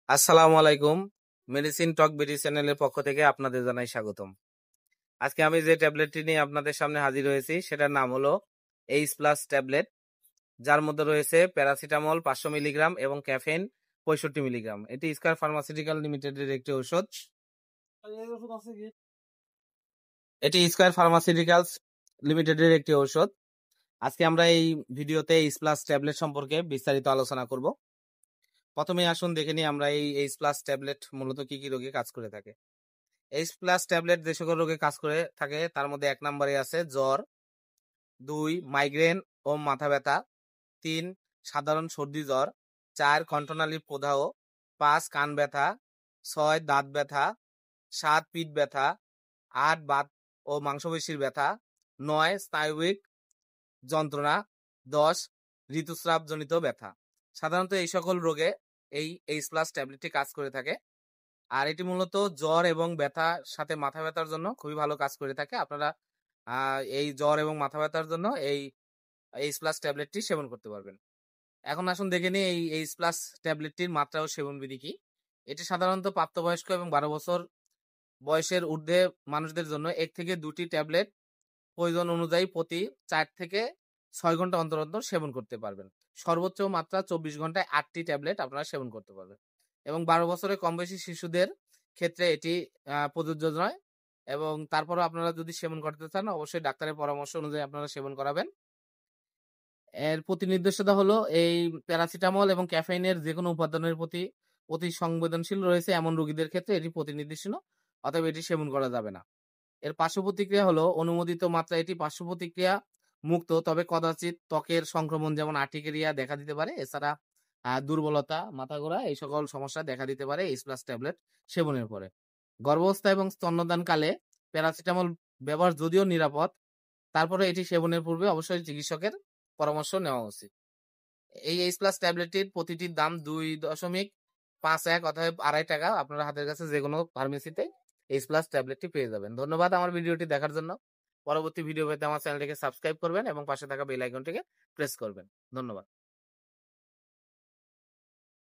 আসসালামু আলাইকুম। মেডিসিন টক বিডি চ্যানেলের পক্ষ থেকে আপনাদের জানাই স্বাগতম। আজকে আমি যে ট্যাবলেটটি নিয়ে আপনাদের সামনে হাজির হয়েছি সেটার নাম হলো এইচ প্লাস ট্যাবলেট, যার মধ্যে রয়েছে প্যারাসিটামল 500 মিলিগ্রাম এবং ক্যাফেইন 65 মিলিগ্রাম। এটি স্কয়ার ফার্মাসিউটিক্যাল লিমিটেডের একটি ঔষধ। আজকে আমরা এই ভিডিওতে এইচ প্লাস ট্যাবলেট সম্পর্কে বিস্তারিত আলোচনা করব। প্রথমে আসুন দেখে নিই আমরা এই এইচ প্লাস ট্যাবলেট মূলত কি কি রোগে কাজ করে থাকে। এইচ প্লাস ট্যাবলেট যে সকল রোগে কাজ করে থাকে তার মধ্যে 1 নম্বরে আছে জ্বর, 2 মাইগ্রেন ও মাথা ব্যথা, 3 সাধারণ সর্দি জ্বর, 4 কণ্ঠনালীর প্রদাহ, 5 কান ব্যথা, 6 দাঁত ব্যথা, 7 পিঠ ব্যথা, 8 বাত ও মাংসপেশির ব্যথা, 9 স্নায়বিক যন্ত্রণা, 10 ঋতুস্রাবজনিত ব্যথা। সাধারণত এই সকল রোগে এই এইচ প্লাস ট্যাবলেটটি কাজ করে থাকে। আর এটি মূলত জ্বর এবং ব্যথার সাথে মাথা ব্যথার জন্য খুবই ভালো কাজ করে থাকে। আপনারা এই জ্বর এবং মাথা ব্যথার জন্য এই এইচ প্লাস ট্যাবলেটটি সেবন করতে পারবেন। এখন আসুন দেখে নিই এই এইচ প্লাস ট্যাবলেটটির মাত্রা ও সেবন বিধি কি। এটি সাধারণত প্রাপ্তবয়স্ক এবং 12 বছর বয়সের ঊর্ধ্বে মানুষদের জন্য 1 থেকে 2টি ট্যাবলেট প্রয়োজন অনুযায়ী প্রতি 4 থেকে 6 ঘন্টা অন্তর অন্তর সেবন করতে পারবেন। সর্বোচ্চ মাত্রা 24 ঘন্টায় 8টি ট্যাবলেট আপনারা সেবন করতে পারবেন। এবং 12 বছরের কম বেশি শিশুদের ক্ষেত্রে এটি প্রযোজ্য নয়। এবং তারপরও আপনারা যদি সেবন করতে চান অবশ্যই ডাক্তারের পরামর্শ অনুযায়ী আপনারা সেবন করাবেন। এর প্রতি নির্দেশনা হলো এই প্যারাসিটামল এবং ক্যাফেইনের যেকোনো উপাদানের প্রতি অতি সংবেদনশীল রয়েছে এমন রোগীদের ক্ষেত্রে এটি প্রতি নির্দেশনা, অতএব এটি সেবন করা যাবে না। এর পার্শ্ব প্রতিক্রিয়া হলো অনুমোদিত মাত্রা, এটি পার্শ্ব প্রতিক্রিয়া মুক্ত, তবে কদাচিৎ ত্বকের সংক্রমণ যেমন আর্টিকেরিয়া দেখা দিতে পারে। এছাড়া দুর্বলতা, মাথা ঘোরা এই সকল সমস্যা দেখা দিতে পারে এইচ প্লাস ট্যাবলেট সেবনের পরে। গর্ভাবস্থা এবং স্তন্যদানকালে প্যারাসিটামল ব্যবহার যদিও নিরাপদ, তারপরে এটি সেবনের পূর্বে অবশ্যই চিকিৎসকের পরামর্শ নেওয়া উচিত। এই এইচ প্লাস ট্যাবলেটটির প্রতিটির দাম 2.51, অতএব ৳2.5। আপনারা হাতের কাছে যে কোনো ফার্মেসিতে এইচ প্লাস ট্যাবলেটটি পেয়ে যাবেন। ধন্যবাদ আমার ভিডিওটি দেখার জন্য। পরবর্তী ভিডিও পেতে আমার চ্যানেলটিকে সাবস্ক্রাইব করবেন এবং পাশে থাকা বেল আইকনটিকে প্রেস করবেন। ধন্যবাদ।